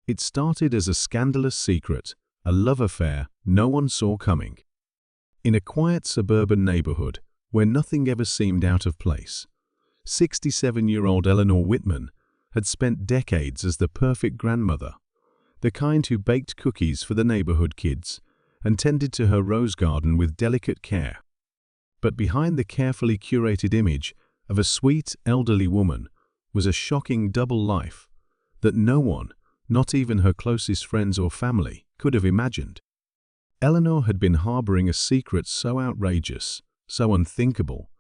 It started as a scandalous secret, a love affair no one saw coming. In a quiet suburban neighborhood where nothing ever seemed out of place, 67-year-old Eleanor Whitman had spent decades as the perfect grandmother, the kind who baked cookies for the neighborhood kids and tended to her rose garden with delicate care. But behind the carefully curated image of a sweet, elderly woman was a shocking double life that no one, not even her closest friends or family, could have imagined. Eleanor had been harboring a secret so outrageous, so unthinkable,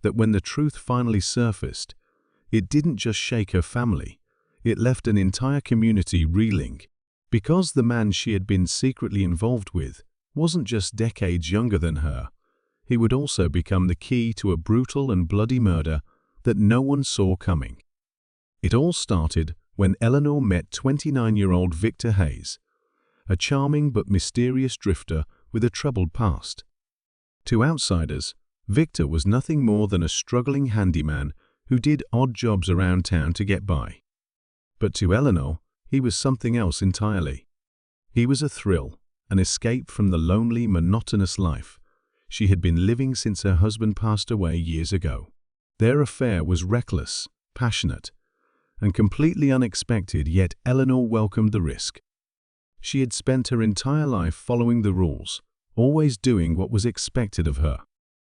that when the truth finally surfaced, it didn't just shake her family, it left an entire community reeling. Because the man she had been secretly involved with wasn't just decades younger than her, he would also become the key to a brutal and bloody murder that no one saw coming. It all started when Eleanor met 29-year-old Victor Hayes, a charming but mysterious drifter with a troubled past. To outsiders, Victor was nothing more than a struggling handyman who did odd jobs around town to get by. But to Eleanor, he was something else entirely. He was a thrill, an escape from the lonely, monotonous life she had been living since her husband passed away years ago. Their affair was reckless, passionate, and completely unexpected, yet Eleanor welcomed the risk. She had spent her entire life following the rules, always doing what was expected of her.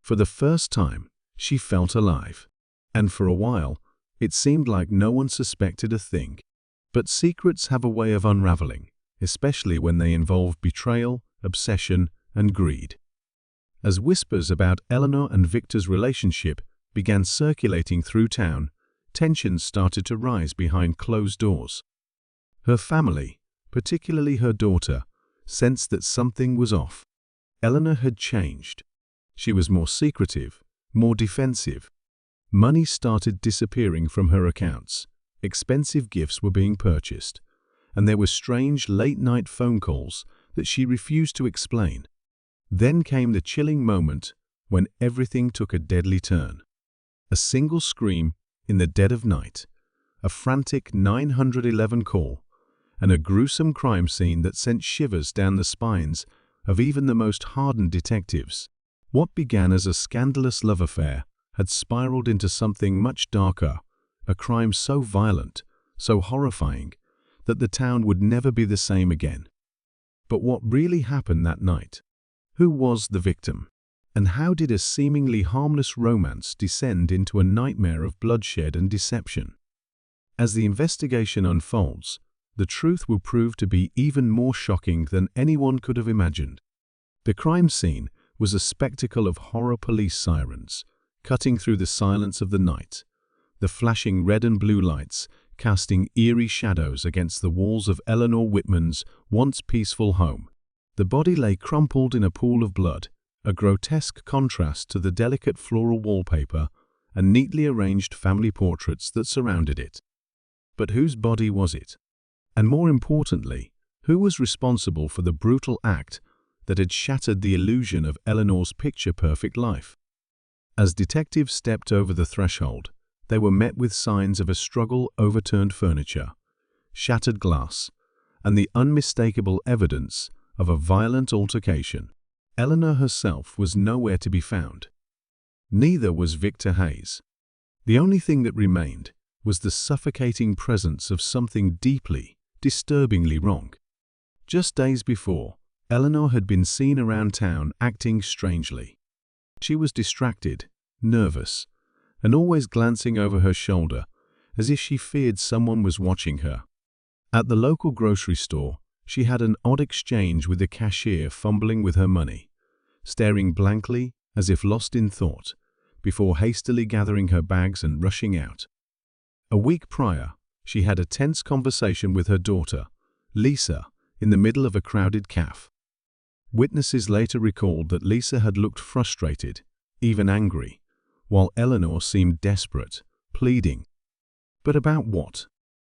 For the first time, she felt alive. And for a while, it seemed like no one suspected a thing. But secrets have a way of unraveling, especially when they involve betrayal, obsession, and greed. As whispers about Eleanor and Victor's relationship began circulating through town, tensions started to rise behind closed doors. Her family, particularly her daughter, sensed that something was off. Eleanor had changed. She was more secretive, more defensive. Money started disappearing from her accounts. Expensive gifts were being purchased, and there were strange late-night phone calls that she refused to explain. Then came the chilling moment when everything took a deadly turn. A single scream in the dead of night, a frantic 911 call, and a gruesome crime scene that sent shivers down the spines of even the most hardened detectives. What began as a scandalous love affair had spiraled into something much darker, a crime so violent, so horrifying, that the town would never be the same again. But what really happened that night? Who was the victim? And how did a seemingly harmless romance descend into a nightmare of bloodshed and deception? As the investigation unfolds, the truth will prove to be even more shocking than anyone could have imagined. The crime scene was a spectacle of horror police sirens, cutting through the silence of the night, the flashing red and blue lights casting eerie shadows against the walls of Eleanor Whitman's once peaceful home. The body lay crumpled in a pool of blood, a grotesque contrast to the delicate floral wallpaper and neatly arranged family portraits that surrounded it. But whose body was it? And more importantly, who was responsible for the brutal act that had shattered the illusion of Eleanor's picture-perfect life? As detectives stepped over the threshold, they were met with signs of a struggle: overturned furniture, shattered glass, and the unmistakable evidence of a violent altercation. Eleanor herself was nowhere to be found. Neither was Victor Hayes. The only thing that remained was the suffocating presence of something deeply, disturbingly wrong. Just days before, Eleanor had been seen around town acting strangely. She was distracted, nervous, and always glancing over her shoulder as if she feared someone was watching her. At the local grocery store, she had an odd exchange with the cashier, fumbling with her money, staring blankly as if lost in thought, before hastily gathering her bags and rushing out. A week prior, she had a tense conversation with her daughter, Lisa, in the middle of a crowded cafe. Witnesses later recalled that Lisa had looked frustrated, even angry, while Eleanor seemed desperate, pleading. But about what?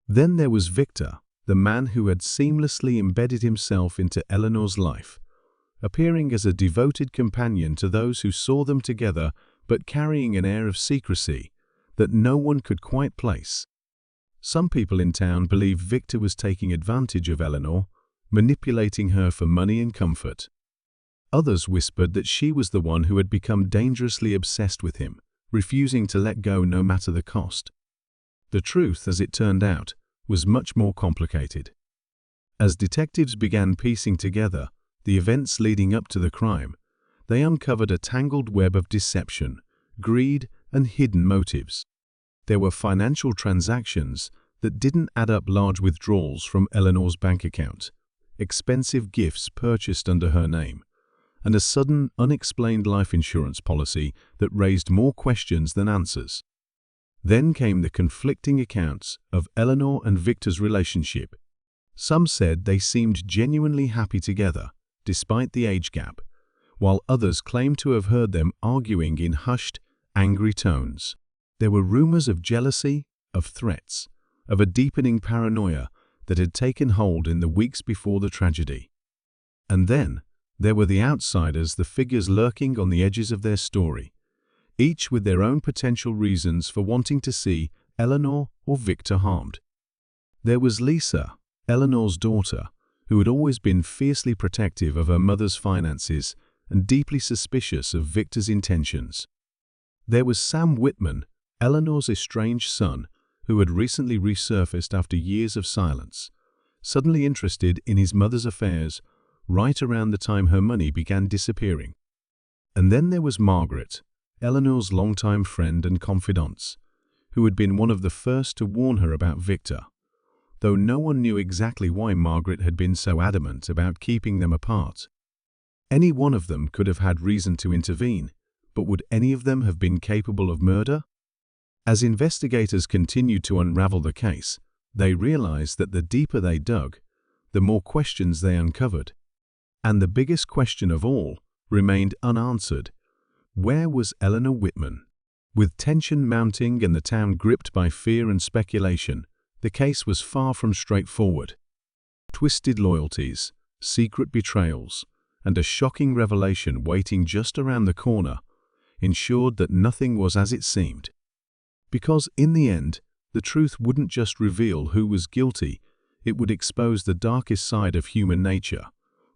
Then there was Victor, the man who had seamlessly embedded himself into Eleanor's life, appearing as a devoted companion to those who saw them together, but carrying an air of secrecy that no one could quite place. Some people in town believed Victor was taking advantage of Eleanor, manipulating her for money and comfort. Others whispered that she was the one who had become dangerously obsessed with him, refusing to let go no matter the cost. The truth, as it turned out, was much more complicated. As detectives began piecing together the events leading up to the crime, they uncovered a tangled web of deception, greed, and hidden motives. There were financial transactions that didn't add up, large withdrawals from Eleanor's bank account, expensive gifts purchased under her name, and a sudden, unexplained life insurance policy that raised more questions than answers. Then came the conflicting accounts of Eleanor and Victor's relationship. Some said they seemed genuinely happy together, despite the age gap, while others claimed to have heard them arguing in hushed, angry tones. There were rumors of jealousy, of threats, of a deepening paranoia that had taken hold in the weeks before the tragedy. And then there were the outsiders, the figures lurking on the edges of their story, each with their own potential reasons for wanting to see Eleanor or Victor harmed. There was Lisa, Eleanor's daughter, who had always been fiercely protective of her mother's finances and deeply suspicious of Victor's intentions. There was Sam Whitman, Eleanor's estranged son, who had recently resurfaced after years of silence, suddenly interested in his mother's affairs right around the time her money began disappearing. And then there was Margaret, Eleanor's longtime friend and confidant, who had been one of the first to warn her about Victor, though no one knew exactly why Margaret had been so adamant about keeping them apart. Any one of them could have had reason to intervene, but would any of them have been capable of murder? As investigators continued to unravel the case, they realized that the deeper they dug, the more questions they uncovered. And the biggest question of all remained unanswered. Where was Eleanor Whitman? With tension mounting and the town gripped by fear and speculation, the case was far from straightforward. Twisted loyalties, secret betrayals, and a shocking revelation waiting just around the corner ensured that nothing was as it seemed. Because in the end, the truth wouldn't just reveal who was guilty, it would expose the darkest side of human nature,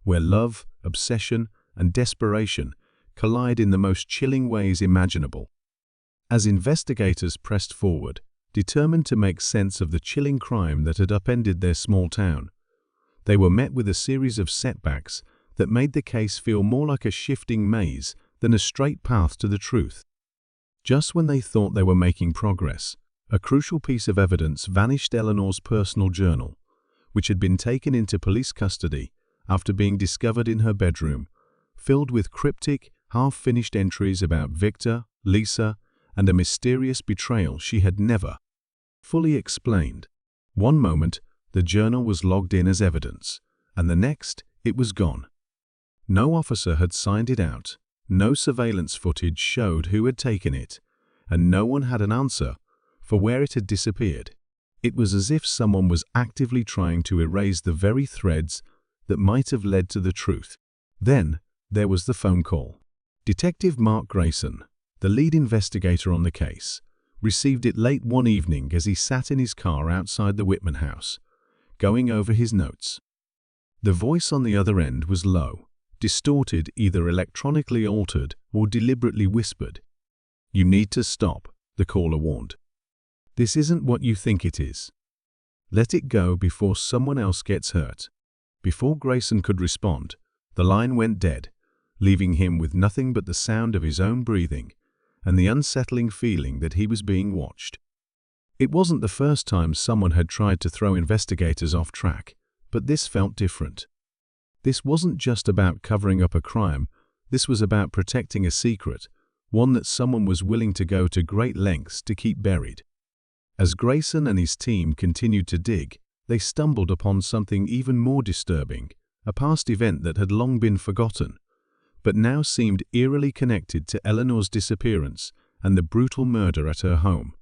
where love, obsession, and desperation collide in the most chilling ways imaginable. As investigators pressed forward, determined to make sense of the chilling crime that had upended their small town, they were met with a series of setbacks that made the case feel more like a shifting maze than a straight path to the truth. Just when they thought they were making progress, a crucial piece of evidence vanished: Eleanor's personal journal, which had been taken into police custody after being discovered in her bedroom, filled with cryptic, half-finished entries about Victor, Lisa, and a mysterious betrayal she had never fully explained. One moment, the journal was logged in as evidence, and the next, it was gone. No officer had signed it out, no surveillance footage showed who had taken it, and no one had an answer for where it had disappeared. It was as if someone was actively trying to erase the very threads that might have led to the truth. Then, there was the phone call. Detective Mark Grayson, the lead investigator on the case, received it late one evening as he sat in his car outside the Whitman house, going over his notes. The voice on the other end was low, distorted, either electronically altered or deliberately whispered. "You need to stop," the caller warned. "This isn't what you think it is. Let it go before someone else gets hurt." Before Grayson could respond, the line went dead, leaving him with nothing but the sound of his own breathing and the unsettling feeling that he was being watched. It wasn't the first time someone had tried to throw investigators off track, but this felt different. This wasn't just about covering up a crime, this was about protecting a secret, one that someone was willing to go to great lengths to keep buried. As Grayson and his team continued to dig, they stumbled upon something even more disturbing, a past event that had long been forgotten, but now seemed eerily connected to Eleanor's disappearance and the brutal murder at her home.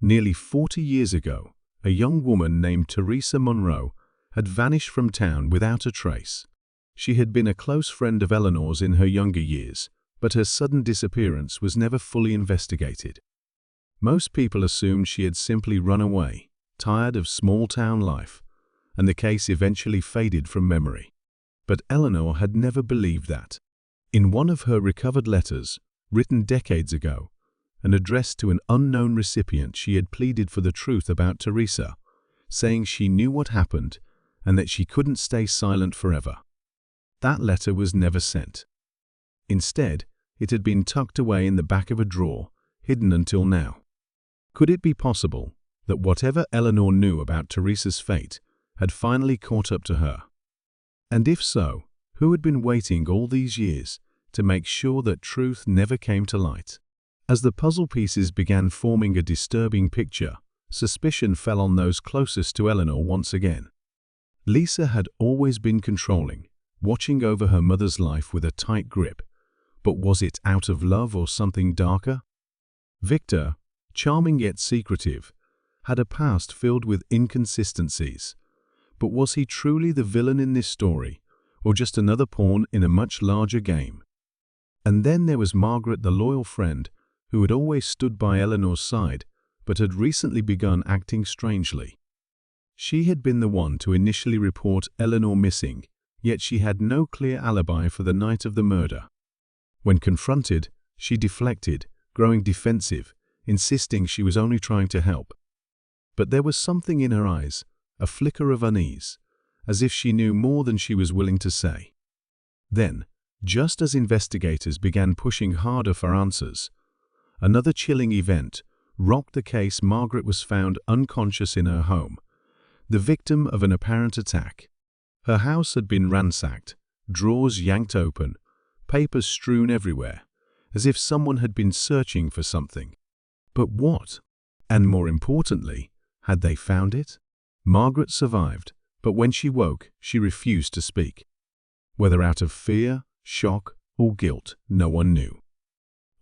Nearly 40 years ago, a young woman named Teresa Monroe had vanished from town without a trace. She had been a close friend of Eleanor's in her younger years, but her sudden disappearance was never fully investigated. Most people assumed she had simply run away, tired of small-town life, and the case eventually faded from memory. But Eleanor had never believed that. In one of her recovered letters, written decades ago, and addressed to an unknown recipient, she had pleaded for the truth about Teresa, saying she knew what happened and that she couldn't stay silent forever. That letter was never sent. Instead, it had been tucked away in the back of a drawer, hidden until now. Could it be possible that whatever Eleanor knew about Teresa's fate had finally caught up to her? And if so, who had been waiting all these years to make sure that truth never came to light? As the puzzle pieces began forming a disturbing picture, suspicion fell on those closest to Eleanor once again. Lisa had always been controlling, watching over her mother's life with a tight grip. But was it out of love or something darker? Victor, charming yet secretive, had a past filled with inconsistencies. But was he truly the villain in this story, or just another pawn in a much larger game? And then there was Margaret, the loyal friend, who had always stood by Eleanor's side, but had recently begun acting strangely. She had been the one to initially report Eleanor missing, yet she had no clear alibi for the night of the murder. When confronted, she deflected, growing defensive, insisting she was only trying to help. But there was something in her eyes, a flicker of unease, as if she knew more than she was willing to say. Then, just as investigators began pushing harder for answers, another chilling event rocked the case. Margaret was found unconscious in her home, the victim of an apparent attack. Her house had been ransacked, drawers yanked open, papers strewn everywhere, as if someone had been searching for something. But what? And more importantly, had they found it? Margaret survived, but when she woke, she refused to speak. Whether out of fear, shock, or guilt, no one knew.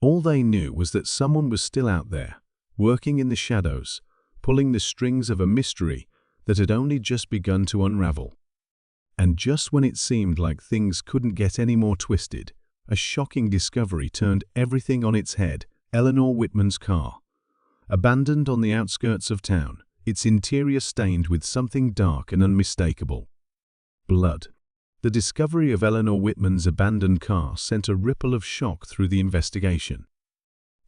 All they knew was that someone was still out there, working in the shadows, pulling the strings of a mystery that had only just begun to unravel. And just when it seemed like things couldn't get any more twisted, a shocking discovery turned everything on its head. Eleanor Whitman's car, abandoned on the outskirts of town, its interior stained with something dark and unmistakable. Blood. The discovery of Eleanor Whitman's abandoned car sent a ripple of shock through the investigation.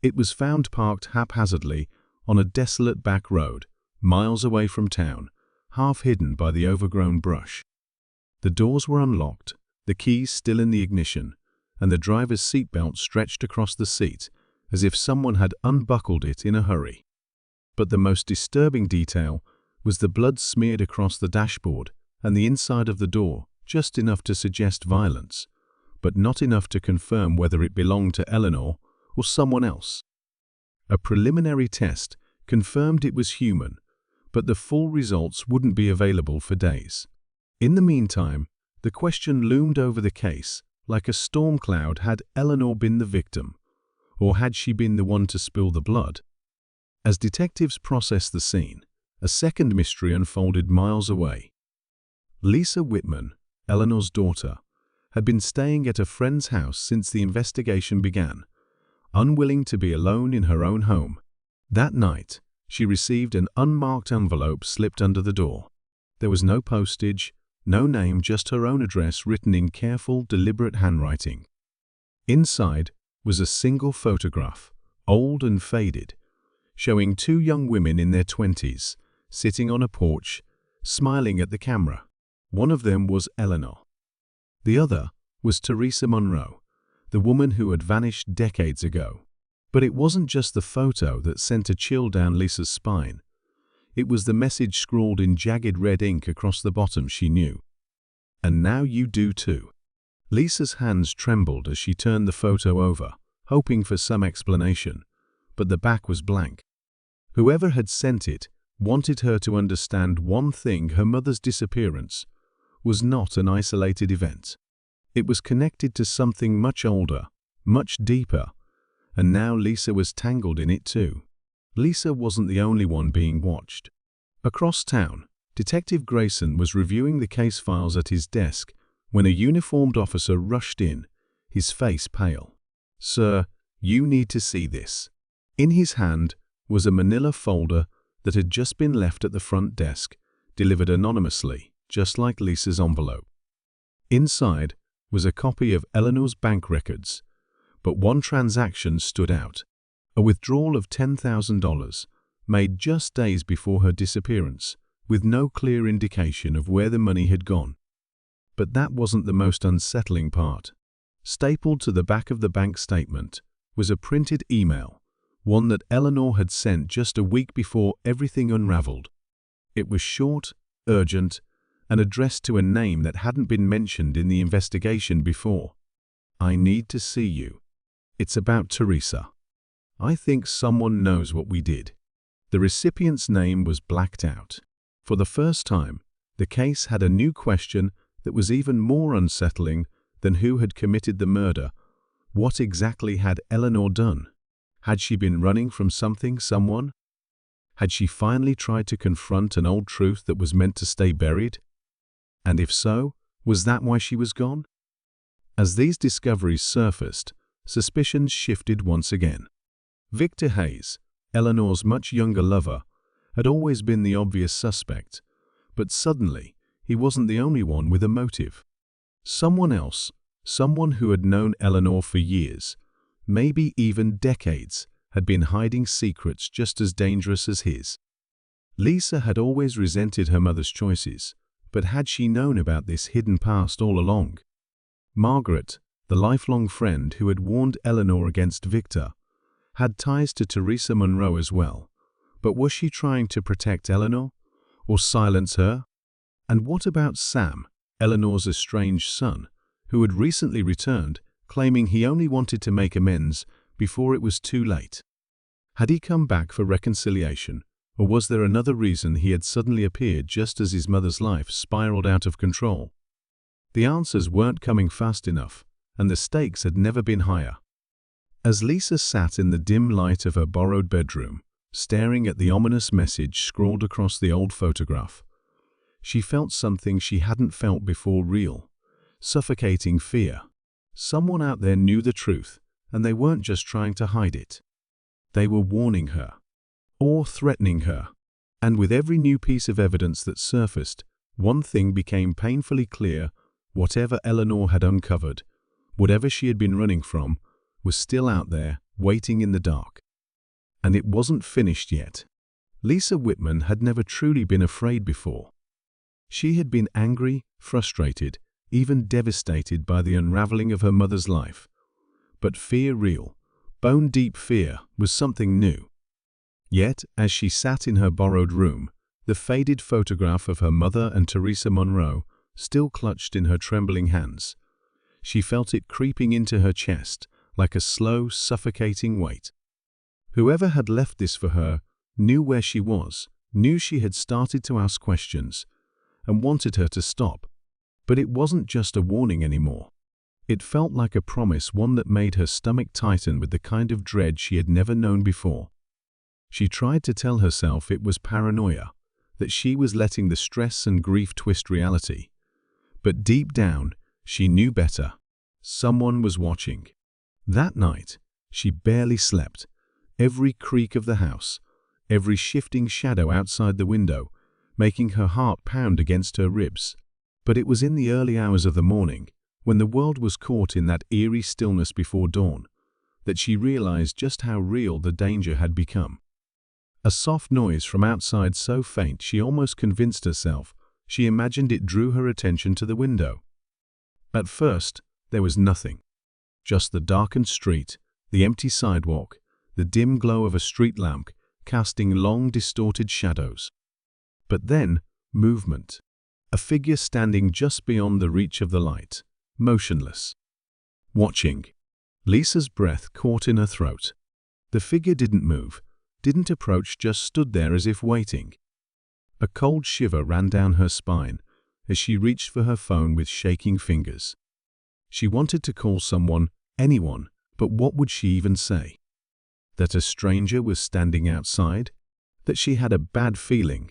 It was found parked haphazardly on a desolate back road, miles away from town, half hidden by the overgrown brush. The doors were unlocked, the keys still in the ignition, and the driver's seatbelt stretched across the seat, as if someone had unbuckled it in a hurry. But the most disturbing detail was the blood smeared across the dashboard and the inside of the door, just enough to suggest violence, but not enough to confirm whether it belonged to Eleanor or someone else. A preliminary test confirmed it was human, but the full results wouldn't be available for days. In the meantime, the question loomed over the case like a storm cloud. Had Eleanor been the victim, or had she been the one to spill the blood? As detectives processed the scene, a second mystery unfolded miles away. Lisa Whitman, Eleanor's daughter, had been staying at a friend's house since the investigation began, unwilling to be alone in her own home. That night, she received an unmarked envelope slipped under the door. There was no postage, no name, just her own address written in careful, deliberate handwriting. Inside was a single photograph, old and faded, showing two young women in their 20s, sitting on a porch, smiling at the camera. One of them was Eleanor. The other was Teresa Monroe, the woman who had vanished decades ago. But it wasn't just the photo that sent a chill down Lisa's spine. It was the message scrawled in jagged red ink across the bottom. She knew. And now you do too. Lisa's hands trembled as she turned the photo over, hoping for some explanation, but the back was blank. Whoever had sent it wanted her to understand one thing: her mother's disappearance was not an isolated event. It was connected to something much older, much deeper, and now Lisa was tangled in it too. Lisa wasn't the only one being watched. Across town, Detective Grayson was reviewing the case files at his desk when a uniformed officer rushed in, his face pale. "Sir, you need to see this." In his hand was a manila folder that had just been left at the front desk, delivered anonymously, just like Lisa's envelope. Inside was a copy of Eleanor's bank records, but one transaction stood out: a withdrawal of $10,000 made just days before her disappearance, with no clear indication of where the money had gone. But that wasn't the most unsettling part. Stapled to the back of the bank statement was a printed email, one that Eleanor had sent just a week before everything unraveled. It was short, urgent, and addressed to a name that hadn't been mentioned in the investigation before. "I need to see you. It's about Teresa. I think someone knows what we did." The recipient's name was blacked out. For the first time, the case had a new question that was even more unsettling than who had committed the murder. What exactly had Eleanor done? Had she been running from something, someone? Had she finally tried to confront an old truth that was meant to stay buried? And if so, was that why she was gone? As these discoveries surfaced, suspicions shifted once again. Victor Hayes, Eleanor's much younger lover, had always been the obvious suspect, but suddenly he wasn't the only one with a motive. Someone else, someone who had known Eleanor for years, maybe even decades, had been hiding secrets just as dangerous as his. Lisa had always resented her mother's choices, but had she known about this hidden past all along? Margaret, the lifelong friend who had warned Eleanor against Victor, had ties to Teresa Monroe as well, but was she trying to protect Eleanor, or silence her? And what about Sam, Eleanor's estranged son, who had recently returned, claiming he only wanted to make amends before it was too late? Had he come back for reconciliation, or was there another reason he had suddenly appeared just as his mother's life spiraled out of control? The answers weren't coming fast enough, and the stakes had never been higher. As Lisa sat in the dim light of her borrowed bedroom, staring at the ominous message scrawled across the old photograph, she felt something she hadn't felt before: real, suffocating fear. Someone out there knew the truth, and they weren't just trying to hide it. They were warning her, or threatening her. And with every new piece of evidence that surfaced, one thing became painfully clear: whatever Eleanor had uncovered, whatever she had been running from, was still out there, waiting in the dark. And it wasn't finished yet. Lisa Whitman had never truly been afraid before. She had been angry, frustrated, even devastated by the unraveling of her mother's life. But fear, real, bone-deep fear, was something new. Yet, as she sat in her borrowed room, the faded photograph of her mother and Teresa Monroe still clutched in her trembling hands, she felt it creeping into her chest like a slow, suffocating weight. Whoever had left this for her knew where she was, knew she had started to ask questions, and wanted her to stop. But it wasn't just a warning anymore. It felt like a promise, one that made her stomach tighten with the kind of dread she had never known before. She tried to tell herself it was paranoia, that she was letting the stress and grief twist reality. But deep down, she knew better. Someone was watching. That night, she barely slept. Every creak of the house, every shifting shadow outside the window, making her heart pound against her ribs. But it was in the early hours of the morning, when the world was caught in that eerie stillness before dawn, that she realized just how real the danger had become. A soft noise from outside, so faint she almost convinced herself she imagined it drew her attention to the window. At first, there was nothing. Just the darkened street, the empty sidewalk, the dim glow of a street lamp casting long, distorted shadows. But then, movement. A figure standing just beyond the reach of the light, motionless. Watching. Lisa's breath caught in her throat. The figure didn't move, didn't approach, just stood there as if waiting. A cold shiver ran down her spine as she reached for her phone with shaking fingers. She wanted to call someone, anyone, but what would she even say? That a stranger was standing outside? That she had a bad feeling?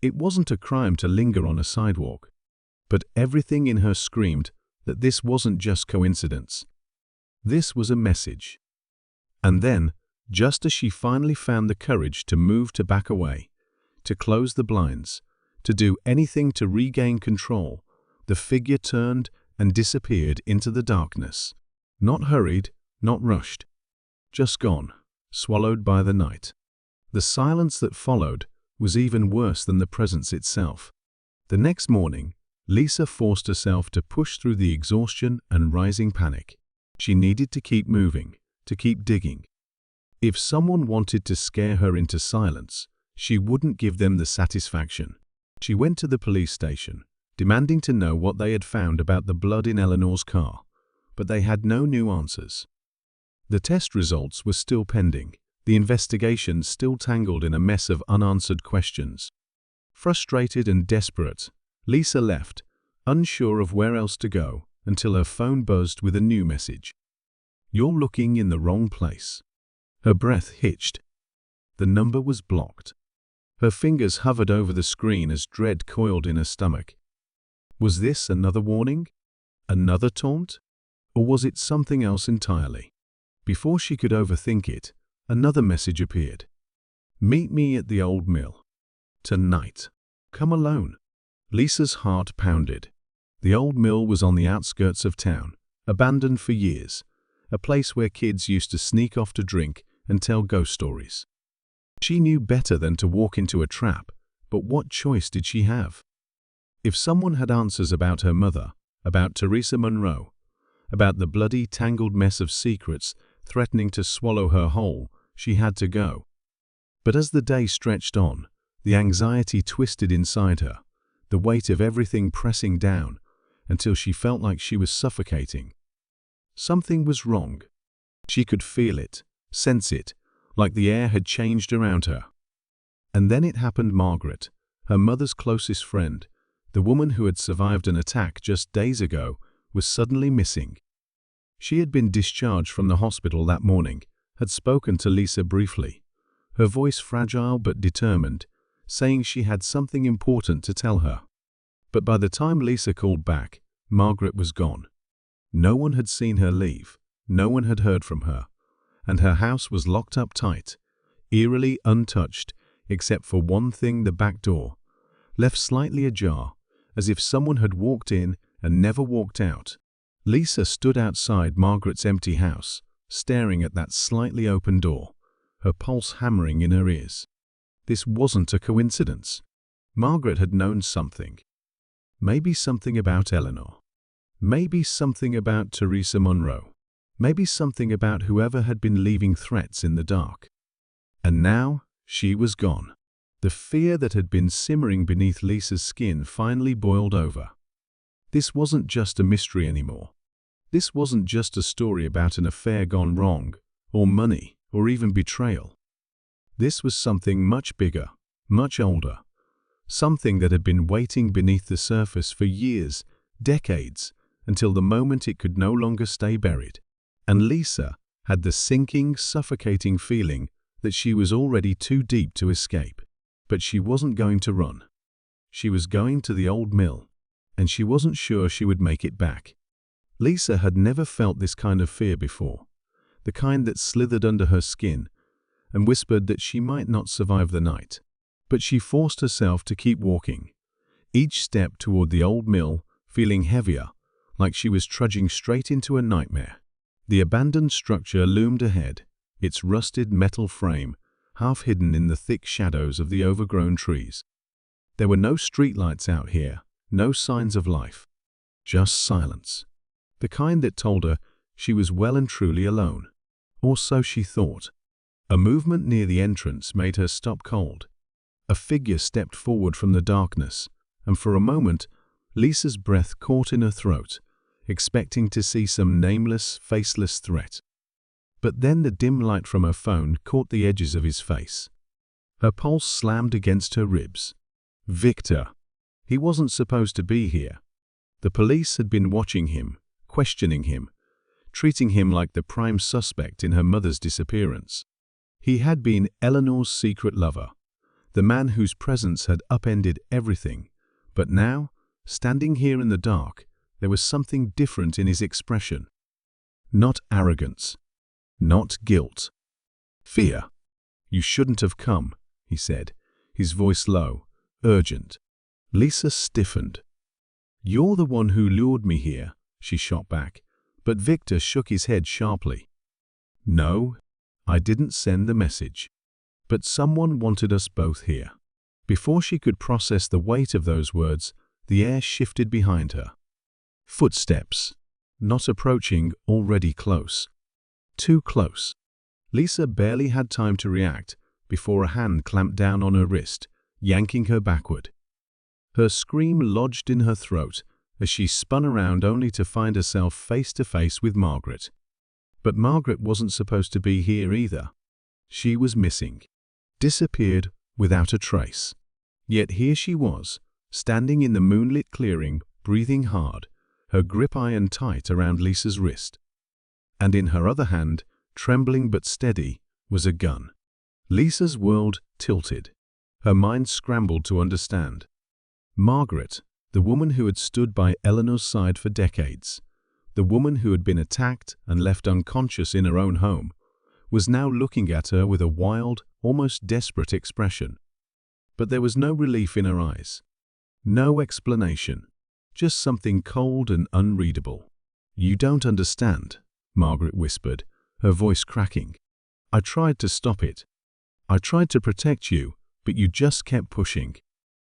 It wasn't a crime to linger on a sidewalk, but everything in her screamed that this wasn't just coincidence. This was a message. And then, just as she finally found the courage to move to back away, to close the blinds, to do anything to regain control, the figure turned and disappeared into the darkness. Not hurried, not rushed. Just gone, swallowed by the night. The silence that followed was even worse than the presence itself. The next morning, Lisa forced herself to push through the exhaustion and rising panic. She needed to keep moving, to keep digging. If someone wanted to scare her into silence, she wouldn't give them the satisfaction. She went to the police station, demanding to know what they had found about the blood in Eleanor's car, but they had no new answers. The test results were still pending, the investigation still tangled in a mess of unanswered questions. Frustrated and desperate, Lisa left, unsure of where else to go, until her phone buzzed with a new message. "You're looking in the wrong place." Her breath hitched. The number was blocked. Her fingers hovered over the screen as dread coiled in her stomach. Was this another warning? Another taunt? Or was it something else entirely? Before she could overthink it, another message appeared. "Meet me at the old mill. Tonight. Come alone." Lisa's heart pounded. The old mill was on the outskirts of town, abandoned for years, a place where kids used to sneak off to drink and tell ghost stories. She knew better than to walk into a trap, but what choice did she have? If someone had answers about her mother, about Teresa Monroe, about the bloody, tangled mess of secrets threatening to swallow her whole, she had to go. But as the day stretched on, the anxiety twisted inside her, the weight of everything pressing down, until she felt like she was suffocating. Something was wrong. She could feel it, sense it, like the air had changed around her. And then it happened. Margaret, her mother's closest friend, the woman who had survived an attack just days ago, was suddenly missing. She had been discharged from the hospital that morning, had spoken to Lisa briefly, her voice fragile but determined, saying she had something important to tell her. But by the time Lisa called back, Margaret was gone. No one had seen her leave, no one had heard from her, and her house was locked up tight, eerily untouched, except for one thing: the back door, left slightly ajar, as if someone had walked in and never walked out. Lisa stood outside Margaret's empty house, staring at that slightly open door, her pulse hammering in her ears. This wasn't a coincidence. Margaret had known something. Maybe something about Eleanor. Maybe something about Teresa Monroe. Maybe something about whoever had been leaving threats in the dark. And now she was gone. The fear that had been simmering beneath Lisa's skin finally boiled over. This wasn't just a mystery anymore. This wasn't just a story about an affair gone wrong, or money, or even betrayal. This was something much bigger, much older. Something that had been waiting beneath the surface for years, decades, until the moment it could no longer stay buried. And Lisa had the sinking, suffocating feeling that she was already too deep to escape. But she wasn't going to run. She was going to the old mill, and she wasn't sure she would make it back. Lisa had never felt this kind of fear before, the kind that slithered under her skin and whispered that she might not survive the night. But she forced herself to keep walking, each step toward the old mill feeling heavier, like she was trudging straight into a nightmare. The abandoned structure loomed ahead, its rusted metal frame half hidden in the thick shadows of the overgrown trees. There were no streetlights out here, no signs of life, just silence. The kind that told her she was well and truly alone. Or so she thought. A movement near the entrance made her stop cold. A figure stepped forward from the darkness, and for a moment, Lisa's breath caught in her throat, expecting to see some nameless, faceless threat. But then the dim light from her phone caught the edges of his face. Her pulse slammed against her ribs. Victor. He wasn't supposed to be here. The police had been watching him, questioning him, treating him like the prime suspect in her mother's disappearance. He had been Eleanor's secret lover, the man whose presence had upended everything. But now, standing here in the dark, there was something different in his expression. Not arrogance. Not guilt. Fear. "You shouldn't have come," he said, his voice low, urgent. Lisa stiffened. "You're the one who lured me here," she shot back, but Victor shook his head sharply. "No, I didn't send the message. But someone wanted us both here." Before she could process the weight of those words, the air shifted behind her. Footsteps. Not approaching, already close. Too close. Lisa barely had time to react before a hand clamped down on her wrist, yanking her backward. Her scream lodged in her throat as she spun around only to find herself face to face with Margaret. But Margaret wasn't supposed to be here either. She was missing. Disappeared without a trace. Yet here she was, standing in the moonlit clearing, breathing hard, her grip iron tight around Lisa's wrist. And in her other hand, trembling but steady, was a gun. Lisa's world tilted. Her mind scrambled to understand. Margaret, the woman who had stood by Eleanor's side for decades, the woman who had been attacked and left unconscious in her own home, was now looking at her with a wild, almost desperate expression. But there was no relief in her eyes. No explanation. Just something cold and unreadable. "You don't understand," Margaret whispered, her voice cracking. "I tried to stop it. I tried to protect you, but you just kept pushing."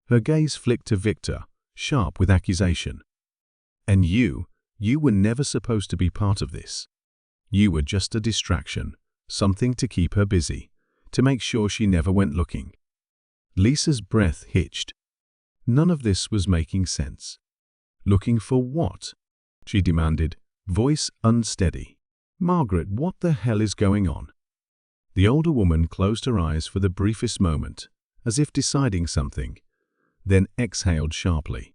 Her gaze flicked to Victor, sharp with accusation. "And you were never supposed to be part of this. You were just a distraction, something to keep her busy, to make sure she never went looking." Lisa's breath hitched. None of this was making sense. "Looking for what?" she demanded, voice unsteady. "Margaret, what the hell is going on?" The older woman closed her eyes for the briefest moment, as if deciding something, then exhaled sharply.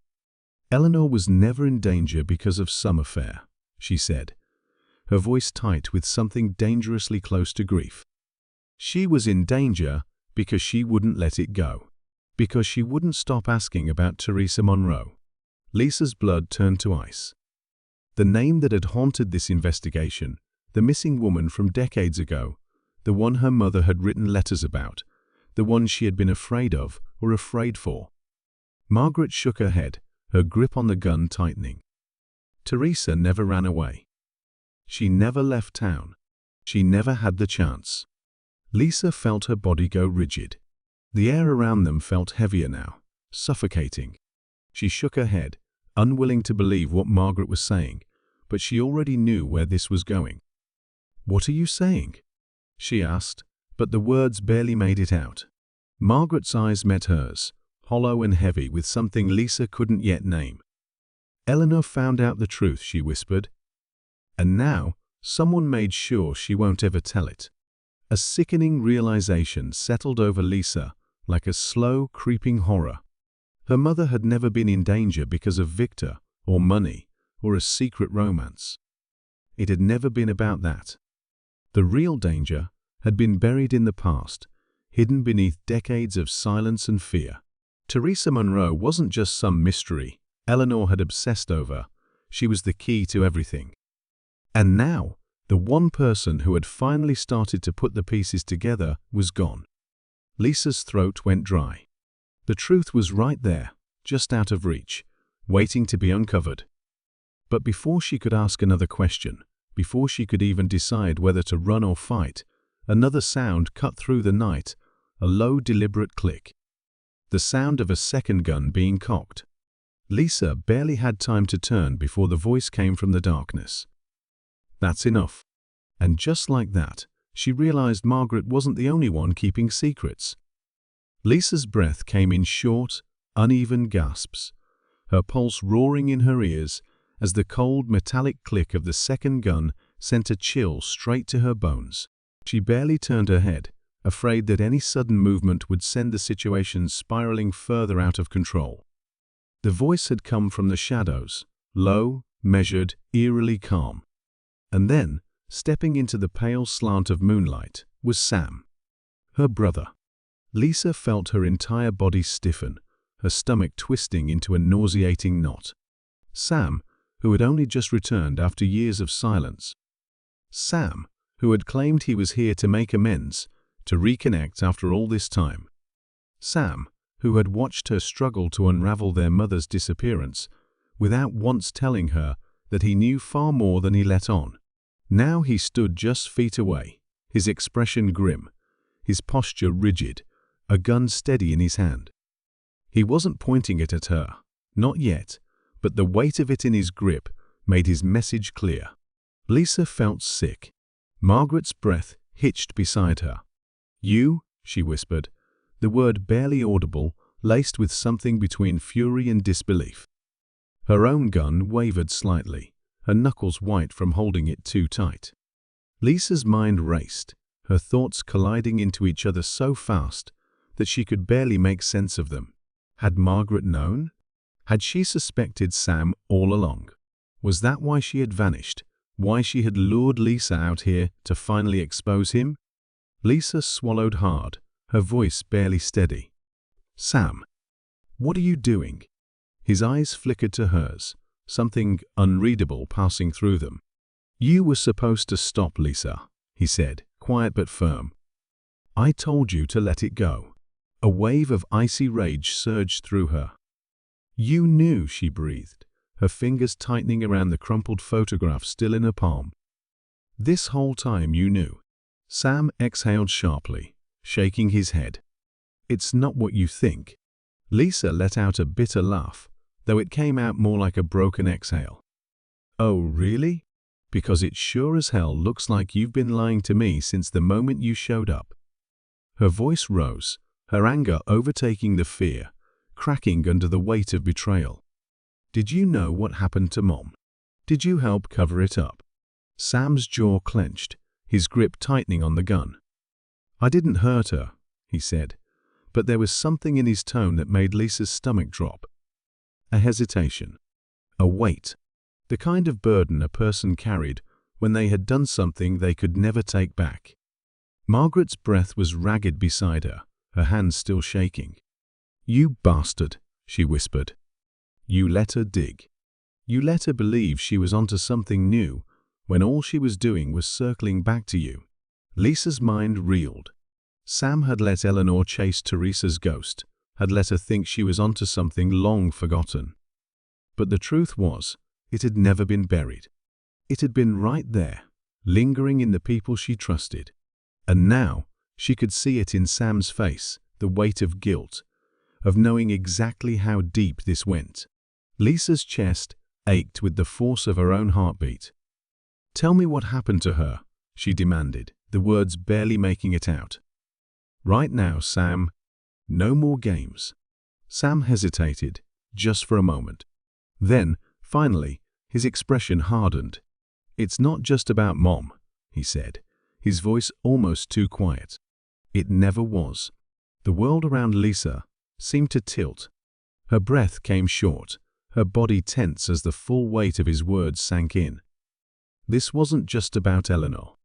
"Eleanor was never in danger because of some affair," she said, her voice tight with something dangerously close to grief. "She was in danger because she wouldn't let it go, because she wouldn't stop asking about Teresa Monroe." Lisa's blood turned to ice. The name that had haunted this investigation, the missing woman from decades ago, the one her mother had written letters about, the one she had been afraid of or afraid for. Margaret shook her head, her grip on the gun tightening. Teresa never ran away. She never left town. She never had the chance. Lisa felt her body go rigid. The air around them felt heavier now, suffocating. She shook her head, unwilling to believe what Margaret was saying, but she already knew where this was going. "What are you saying?" she asked, but the words barely made it out. Margaret's eyes met hers, hollow and heavy with something Lisa couldn't yet name. "Eleanor found out the truth," she whispered. "And now, someone made sure she won't ever tell it." A sickening realization settled over Lisa, like a slow, creeping horror. Her mother had never been in danger because of Victor, or money, or a secret romance. It had never been about that. The real danger had been buried in the past, hidden beneath decades of silence and fear. Teresa Monroe wasn't just some mystery Eleanor had obsessed over. She was the key to everything. And now, the one person who had finally started to put the pieces together was gone. Lisa's throat went dry. The truth was right there, just out of reach, waiting to be uncovered. But before she could ask another question, before she could even decide whether to run or fight, another sound cut through the night, a low, deliberate click. The sound of a second gun being cocked. Lisa barely had time to turn before the voice came from the darkness. "That's enough." And just like that, she realized Margaret wasn't the only one keeping secrets. Lisa's breath came in short, uneven gasps, her pulse roaring in her ears as the cold, metallic click of the second gun sent a chill straight to her bones. She barely turned her head, afraid that any sudden movement would send the situation spiraling further out of control. The voice had come from the shadows, low, measured, eerily calm. And then, stepping into the pale slant of moonlight, was Sam, her brother. Lisa felt her entire body stiffen, her stomach twisting into a nauseating knot. Sam, who had only just returned after years of silence. Sam, who had claimed he was here to make amends, to reconnect after all this time. Sam, who had watched her struggle to unravel their mother's disappearance, without once telling her that he knew far more than he let on. Now he stood just feet away, his expression grim, his posture rigid, a gun steady in his hand. He wasn't pointing it at her, not yet, but the weight of it in his grip made his message clear. Lisa felt sick. Margaret's breath hitched beside her. "You," she whispered, the word barely audible, laced with something between fury and disbelief. Her own gun wavered slightly, her knuckles white from holding it too tight. Lisa's mind raced, her thoughts colliding into each other so fast that she could barely make sense of them. Had Margaret known? Had she suspected Sam all along? Was that why she had vanished? Why she had lured Lisa out here to finally expose him? Lisa swallowed hard, her voice barely steady. "Sam, what are you doing?" His eyes flickered to hers, something unreadable passing through them. "You were supposed to stop, Lisa," he said, quiet but firm. "I told you to let it go." A wave of icy rage surged through her. "You knew," she breathed, her fingers tightening around the crumpled photograph still in her palm. "This whole time you knew." Sam exhaled sharply, shaking his head. "It's not what you think." Lisa let out a bitter laugh, though it came out more like a broken exhale. "Oh, really? Because it sure as hell looks like you've been lying to me since the moment you showed up." Her voice rose, her anger overtaking the fear, cracking under the weight of betrayal. "Did you know what happened to Mom? Did you help cover it up?" Sam's jaw clenched, his grip tightening on the gun. "I didn't hurt her," he said, but there was something in his tone that made Lisa's stomach drop. A hesitation, a weight, the kind of burden a person carried when they had done something they could never take back. Margaret's breath was ragged beside her, her hands still shaking. "You bastard," she whispered. "You let her dig. You let her believe she was onto something new when all she was doing was circling back to you." Lisa's mind reeled. Sam had let Eleanor chase Teresa's ghost, had let her think she was onto something long forgotten. But the truth was, it had never been buried. It had been right there, lingering in the people she trusted. And now, she could see it in Sam's face, the weight of guilt, of knowing exactly how deep this went. Lisa's chest ached with the force of her own heartbeat. "Tell me what happened to her," she demanded, the words barely making it out. "Right now, Sam. No more games." Sam hesitated, just for a moment. Then, finally, his expression hardened. "It's not just about Mom," he said, his voice almost too quiet. It never was. The world around Lisa seemed to tilt. Her breath came short, her body tense as the full weight of his words sank in. This wasn't just about Eleanor.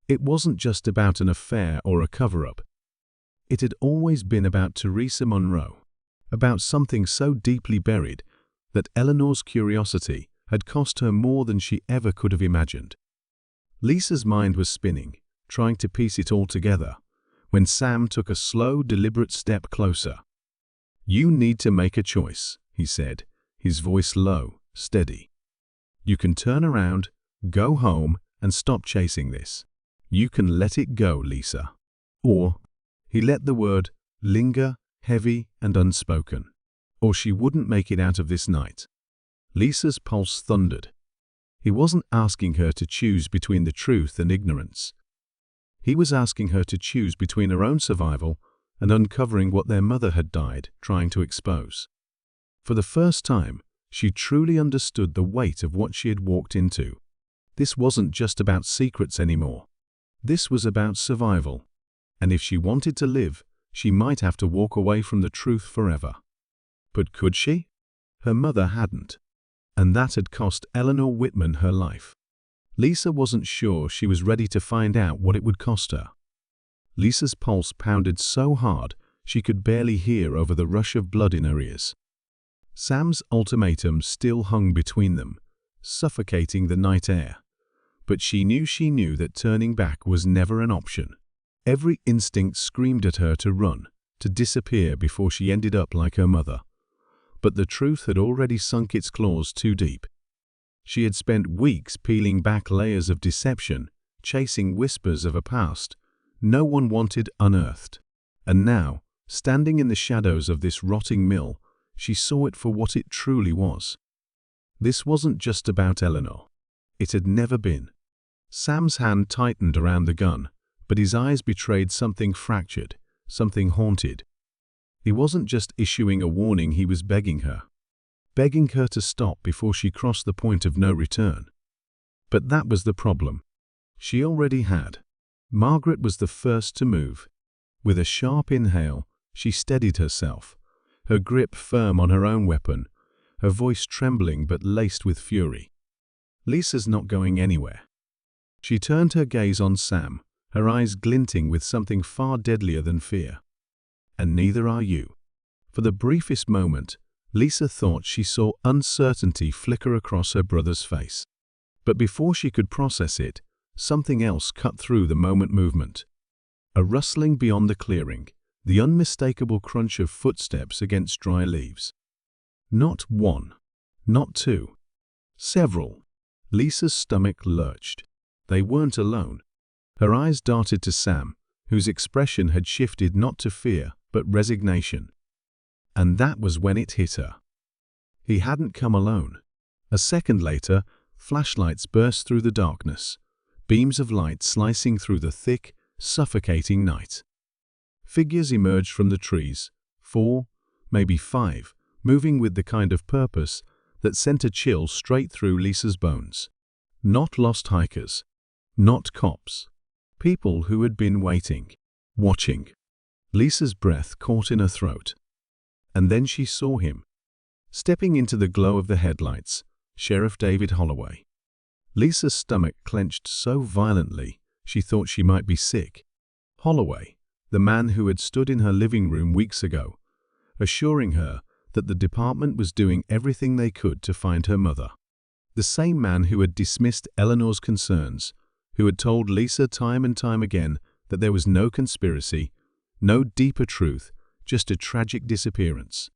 It wasn't just about an affair or a cover-up. It had always been about Teresa Monroe, about something so deeply buried that Eleanor's curiosity had cost her more than she ever could have imagined. Lisa's mind was spinning, trying to piece it all together, when Sam took a slow, deliberate step closer. "You need to make a choice," he said, his voice low, steady. "You can turn around, go home, and stop chasing this. You can let it go, Lisa. Or," he let the word linger, heavy and unspoken, "or she wouldn't make it out of this night." Lisa's pulse thundered. He wasn't asking her to choose between the truth and ignorance. He was asking her to choose between her own survival and uncovering what their mother had died trying to expose. For the first time, she truly understood the weight of what she had walked into. This wasn't just about secrets anymore. This was about survival. And if she wanted to live, she might have to walk away from the truth forever. But could she? Her mother hadn't. And that had cost Eleanor Whitman her life. Lisa wasn't sure she was ready to find out what it would cost her. Lisa's pulse pounded so hard she could barely hear over the rush of blood in her ears. Sam's ultimatum still hung between them, suffocating the night air. But she knew that turning back was never an option. Every instinct screamed at her to run, to disappear before she ended up like her mother. But the truth had already sunk its claws too deep. She had spent weeks peeling back layers of deception, chasing whispers of a past no one wanted unearthed. And now, standing in the shadows of this rotting mill, she saw it for what it truly was. This wasn't just about Eleanor. It had never been. Sam's hand tightened around the gun, but his eyes betrayed something fractured, something haunted. He wasn't just issuing a warning, he was begging her to stop before she crossed the point of no return. But that was the problem. She already had. Margaret was the first to move. With a sharp inhale, she steadied herself, her grip firm on her own weapon, her voice trembling but laced with fury. "Lisa's not going anywhere." She turned her gaze on Sam, her eyes glinting with something far deadlier than fear. "And neither are you." For the briefest moment, Lisa thought she saw uncertainty flicker across her brother's face. But before she could process it, something else cut through the movement. A rustling beyond the clearing, the unmistakable crunch of footsteps against dry leaves. Not one, not two, several. Lisa's stomach lurched. They weren't alone. Her eyes darted to Sam, whose expression had shifted not to fear, but resignation. And that was when it hit her. He hadn't come alone. A second later, flashlights burst through the darkness, beams of light slicing through the thick, suffocating night. Figures emerged from the trees, 4, maybe 5, moving with the kind of purpose that sent a chill straight through Lisa's bones. Not lost hikers, not cops. People who had been waiting, watching. Lisa's breath caught in her throat. And then she saw him. Stepping into the glow of the headlights, Sheriff David Holloway. Lisa's stomach clenched so violently she thought she might be sick. Holloway, the man who had stood in her living room weeks ago, assuring her that the department was doing everything they could to find her mother. The same man who had dismissed Eleanor's concerns, who had told Lisa time and time again that there was no conspiracy, no deeper truth, just a tragic disappearance.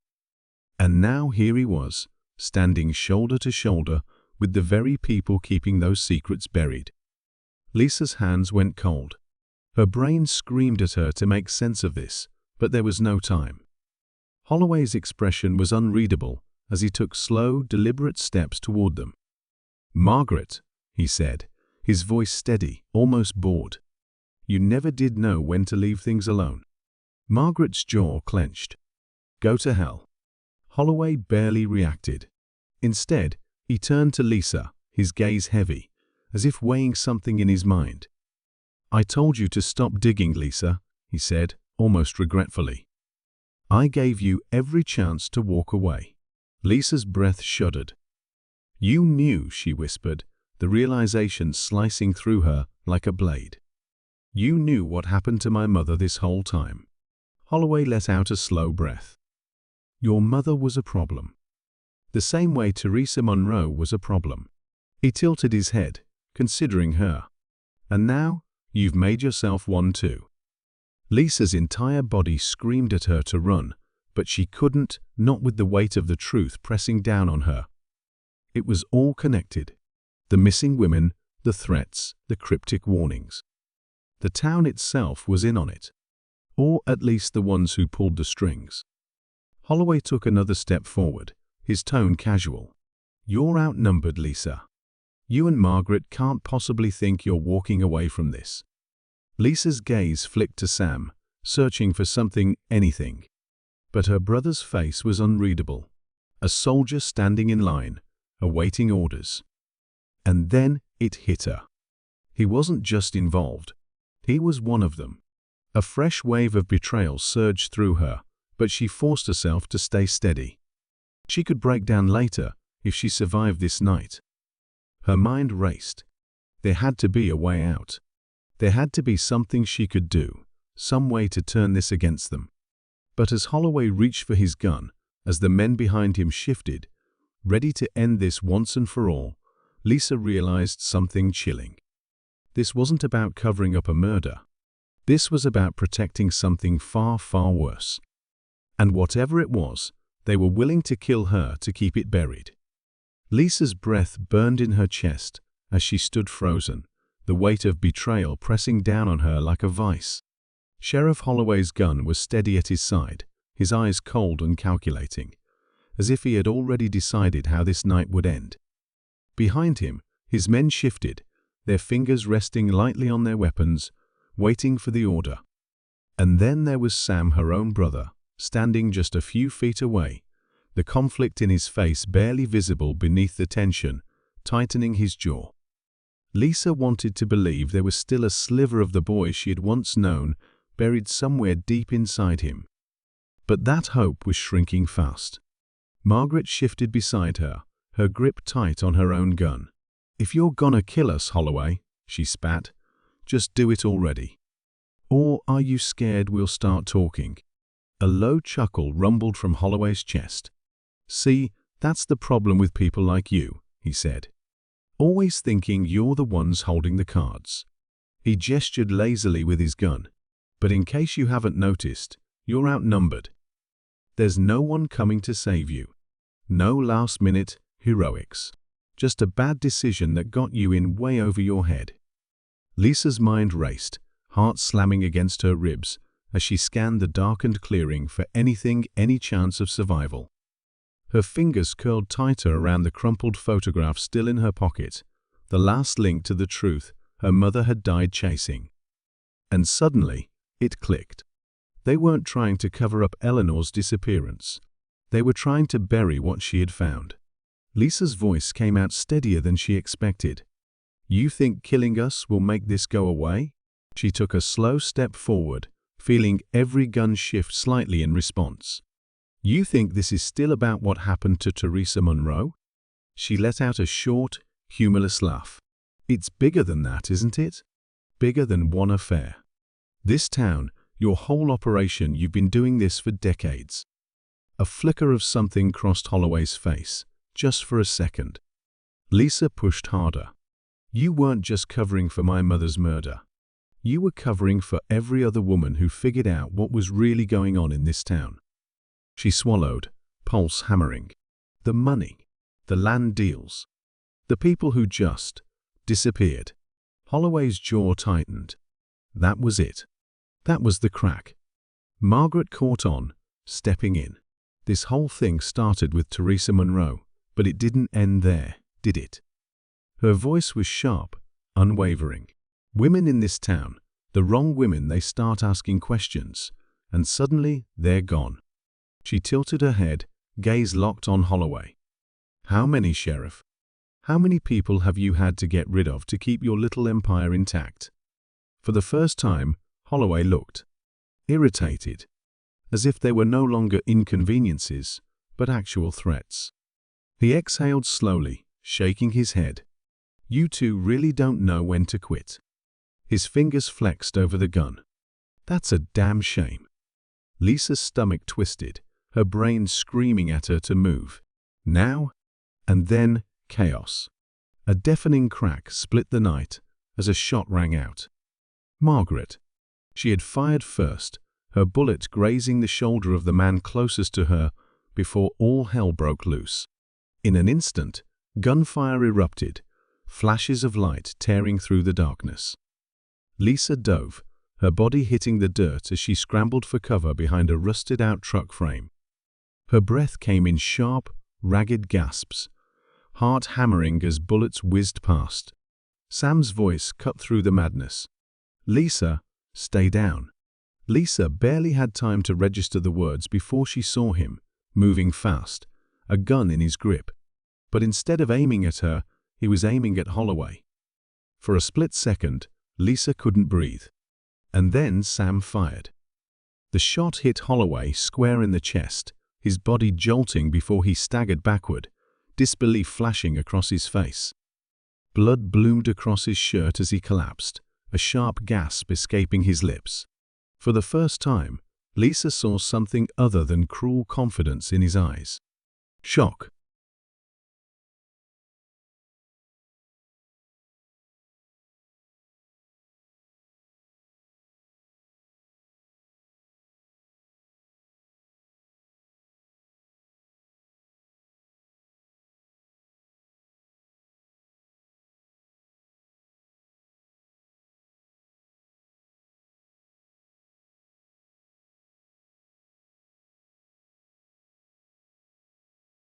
And now here he was, standing shoulder to shoulder with the very people keeping those secrets buried. Lisa's hands went cold. Her brain screamed at her to make sense of this, but there was no time. Holloway's expression was unreadable as he took slow, deliberate steps toward them. "Margaret," he said, his voice steady, almost bored. "You never did know when to leave things alone." Margaret's jaw clenched. "Go to hell." Holloway barely reacted. Instead, he turned to Lisa, his gaze heavy, as if weighing something in his mind. "I told you to stop digging, Lisa," he said, almost regretfully. "I gave you every chance to walk away." Lisa's breath shuddered. "You knew," she whispered, the realization slicing through her like a blade. "You knew what happened to my mother this whole time." Holloway let out a slow breath. "Your mother was a problem. The same way Teresa Monroe was a problem." He tilted his head, considering her. "And now, you've made yourself one too." Lisa's entire body screamed at her to run, but she couldn't, not with the weight of the truth pressing down on her. It was all connected. The missing women, the threats, the cryptic warnings. The town itself was in on it. Or at least the ones who pulled the strings. Holloway took another step forward, his tone casual. "You're outnumbered, Lisa. You and Margaret can't possibly think you're walking away from this." Lisa's gaze flicked to Sam, searching for something, anything. But her brother's face was unreadable. A soldier standing in line, awaiting orders. And then it hit her. He wasn't just involved. He was one of them. A fresh wave of betrayal surged through her, but she forced herself to stay steady. She could break down later if she survived this night. Her mind raced. There had to be a way out. There had to be something she could do, some way to turn this against them. But as Holloway reached for his gun, as the men behind him shifted, ready to end this once and for all, Lisa realized something chilling. This wasn't about covering up a murder. This was about protecting something far, far worse. And whatever it was, they were willing to kill her to keep it buried. Lisa's breath burned in her chest as she stood frozen, the weight of betrayal pressing down on her like a vice. Sheriff Holloway's gun was steady at his side, his eyes cold and calculating, as if he had already decided how this night would end. Behind him, his men shifted, their fingers resting lightly on their weapons, waiting for the order. And then there was Sam, her own brother, standing just a few feet away, the conflict in his face barely visible beneath the tension, tightening his jaw. Lisa wanted to believe there was still a sliver of the boy she had once known buried somewhere deep inside him. But that hope was shrinking fast. Margaret shifted beside her, her grip tight on her own gun. "If you're gonna kill us, Holloway," she spat, "just do it already. Or are you scared we'll start talking?" A low chuckle rumbled from Holloway's chest. "See, that's the problem with people like you," he said. "Always thinking you're the ones holding the cards." He gestured lazily with his gun. "But in case you haven't noticed, you're outnumbered. There's no one coming to save you. No last-minute heroics. Just a bad decision that got you in way over your head." Lisa's mind raced, heart slamming against her ribs, as she scanned the darkened clearing for any chance of survival. Her fingers curled tighter around the crumpled photograph still in her pocket, the last link to the truth her mother had died chasing. And suddenly, it clicked. They weren't trying to cover up Eleanor's disappearance. They were trying to bury what she had found. Lisa's voice came out steadier than she expected. "You think killing us will make this go away?" She took a slow step forward, feeling every gun shift slightly in response. "You think this is still about what happened to Teresa Monroe?" She let out a short, humorless laugh. "It's bigger than that, isn't it? Bigger than one affair. This town, your whole operation, you've been doing this for decades." A flicker of something crossed Holloway's face, just for a second. Lisa pushed harder. "You weren't just covering for my mother's murder. You were covering for every other woman who figured out what was really going on in this town." She swallowed, pulse hammering. The money, the land deals, the people who just disappeared. Holloway's jaw tightened. That was it. That was the crack. Margaret caught on, stepping in. This whole thing started with Teresa Monroe, but it didn't end there, did it? Her voice was sharp, unwavering. "Women in this town, the wrong women, they start asking questions, and suddenly they're gone." She tilted her head, gaze locked on Holloway. "How many, Sheriff? How many people have you had to get rid of to keep your little empire intact?" For the first time, Holloway looked irritated, as if they were no longer inconveniences, but actual threats. He exhaled slowly, shaking his head. "You two really don't know when to quit." His fingers flexed over the gun. "That's a damn shame." Lisa's stomach twisted, her brain screaming at her to move. Now, and then, chaos. A deafening crack split the night as a shot rang out. Margaret. She had fired first, her bullet grazing the shoulder of the man closest to her before all hell broke loose. In an instant, gunfire erupted, flashes of light tearing through the darkness. Lisa dove, her body hitting the dirt as she scrambled for cover behind a rusted-out truck frame. Her breath came in sharp, ragged gasps, heart hammering as bullets whizzed past. Sam's voice cut through the madness. "Lisa, stay down." Lisa barely had time to register the words before she saw him, moving fast, a gun in his grip. But instead of aiming at her, he was aiming at Holloway. For a split second, Lisa couldn't breathe. And then Sam fired. The shot hit Holloway square in the chest, his body jolting before he staggered backward, disbelief flashing across his face. Blood bloomed across his shirt as he collapsed, a sharp gasp escaping his lips. For the first time, Lisa saw something other than cruel confidence in his eyes. Shock.